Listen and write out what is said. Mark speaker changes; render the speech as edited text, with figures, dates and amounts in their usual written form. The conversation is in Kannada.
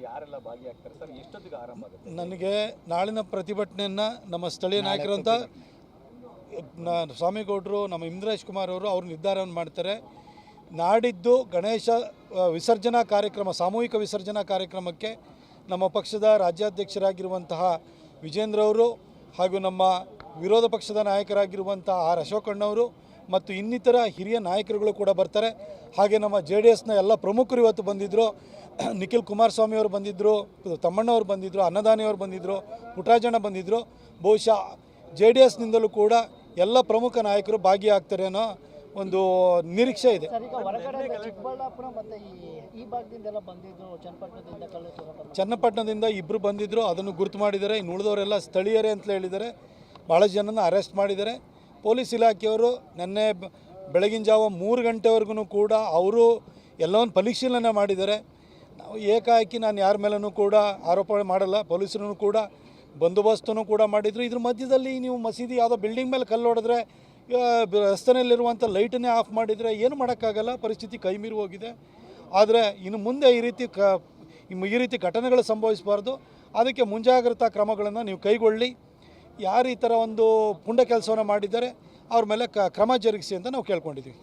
Speaker 1: ಯಾರೆಲ್ಲ ಭಾಗಿಯಾಗ್ತಾರೆ ಸರ್? ಎಷ್ಟೊತ್ತಿಗೆ ಆರಂಭ ಆಗುತ್ತೆ?
Speaker 2: ನನಗೆ ನಾಳಿನ ಪ್ರತಿಭಟನೆಯನ್ನು ನಮ್ಮ ಸ್ಥಳೀಯ ನಾಯಕರಂತ ಸ್ವಾಮಿಗೌಡರು, ನಮ್ಮ ಇಂದ್ರೇಶ್ ಕುಮಾರ್ ಅವರು ನಿರ್ಧಾರವನ್ನು ಮಾಡ್ತಾರೆ. ನಾಡಿದ್ದು ಗಣೇಶ ವಿಸರ್ಜನಾ ಕಾರ್ಯಕ್ರಮ, ಸಾಮೂಹಿಕ ವಿಸರ್ಜನಾ ಕಾರ್ಯಕ್ರಮಕ್ಕೆ ನಮ್ಮ ಪಕ್ಷದ ರಾಜ್ಯಾಧ್ಯಕ್ಷರಾಗಿರುವಂತಹ ವಿಜೇಂದ್ರ ಅವರು ಹಾಗೂ ನಮ್ಮ ವಿರೋಧ ಪಕ್ಷದ ನಾಯಕರಾಗಿರುವಂತಹ ಆರ್ ಅಶೋಕಣ್ಣವರು ಮತ್ತು ಇನ್ನಿತರ ಹಿರಿಯ ನಾಯಕರುಗಳು ಕೂಡ ಬರ್ತಾರೆ. ಹಾಗೆ ನಮ್ಮ JDSನ ಎಲ್ಲ ಪ್ರಮುಖರು ಇವತ್ತು ಬಂದಿದ್ದರು. ನಿಖಿಲ್ ಕುಮಾರಸ್ವಾಮಿ ಅವರು ಬಂದಿದ್ದರು, ತಮ್ಮಣ್ಣವರು ಬಂದಿದ್ದರು, ಅನ್ನದಾನಿಯವರು ಬಂದಿದ್ದರು, ಪುಟ್ಟರಾಜಣ್ಣ ಬಂದಿದ್ದರು. ಬಹುಶಃ JDSನಿಂದಲೂ ಕೂಡ ಎಲ್ಲ ಪ್ರಮುಖ ನಾಯಕರು ಭಾಗಿಯಾಗ್ತಾರೆ ಅನ್ನೋ ಒಂದು ನಿರೀಕ್ಷೆ ಇದೆ. ಚನ್ನಪಟ್ಟಣದಿಂದ ಇಬ್ಬರು ಬಂದಿದ್ದರು, ಅದನ್ನು ಗುರುತು ಮಾಡಿದ್ದಾರೆ. ಇನ್ನು ಉಳಿದವರೆಲ್ಲ ಸ್ಥಳೀಯರೇ ಅಂತ ಹೇಳಿದ್ದಾರೆ. ಭಾಳ ಜನನ ಅರೆಸ್ಟ್ ಮಾಡಿದ್ದಾರೆ. ಪೊಲೀಸ್ ಇಲಾಖೆಯವರು ನಿನ್ನೆ ಬೆಳಗಿನ ಜಾವ 3 ಗಂಟೆವರೆಗೂ ಕೂಡ ಅವರು ಎಲ್ಲವನ್ನು ಪರಿಶೀಲನೆ ಮಾಡಿದ್ದಾರೆ. ನಾವು ಏಕಾಏಕಿ ನಾನು ಯಾರ ಮೇಲೂ ಕೂಡ ಆರೋಪ ಮಾಡಲ್ಲ. ಪೊಲೀಸರು ಕೂಡ ಬಂದೋಬಸ್ತನ್ನು ಕೂಡ ಮಾಡಿದರು. ಇದ್ರ ಮಧ್ಯದಲ್ಲಿ ನೀವು ಮಸೀದಿ ಯಾವುದೋ ಬಿಲ್ಡಿಂಗ್ ಮೇಲೆ ಕಲ್ಲು ಹೊಡೆದ್ರೆ, ರಸ್ತೆಯಲ್ಲಿರುವಂಥ ಲೈಟನ್ನೇ ಆಫ್ ಮಾಡಿದರೆ ಏನು ಮಾಡೋಕ್ಕಾಗಲ್ಲ. ಪರಿಸ್ಥಿತಿ ಕೈ ಮೀರಿ ಹೋಗಿದೆ. ಆದರೆ ಇನ್ನು ಮುಂದೆ ಈ ರೀತಿ ಘಟನೆಗಳು ಸಂಭವಿಸಬಾರ್ದು. ಅದಕ್ಕೆ ಮುಂಜಾಗ್ರತಾ ಕ್ರಮಗಳನ್ನು ನೀವು ಕೈಗೊಳ್ಳಿ. ಯಾರು ಈ ಥರ ಒಂದು ಪುಂಡ ಕೆಲಸವನ್ನು ಮಾಡಿದ್ದಾರೆ ಅವ್ರ ಮೇಲೆ ಕ್ರಮ ಜರುಗಿಸಿ ಅಂತ ನಾವು ಕೇಳ್ಕೊಂಡಿದ್ದೀವಿ.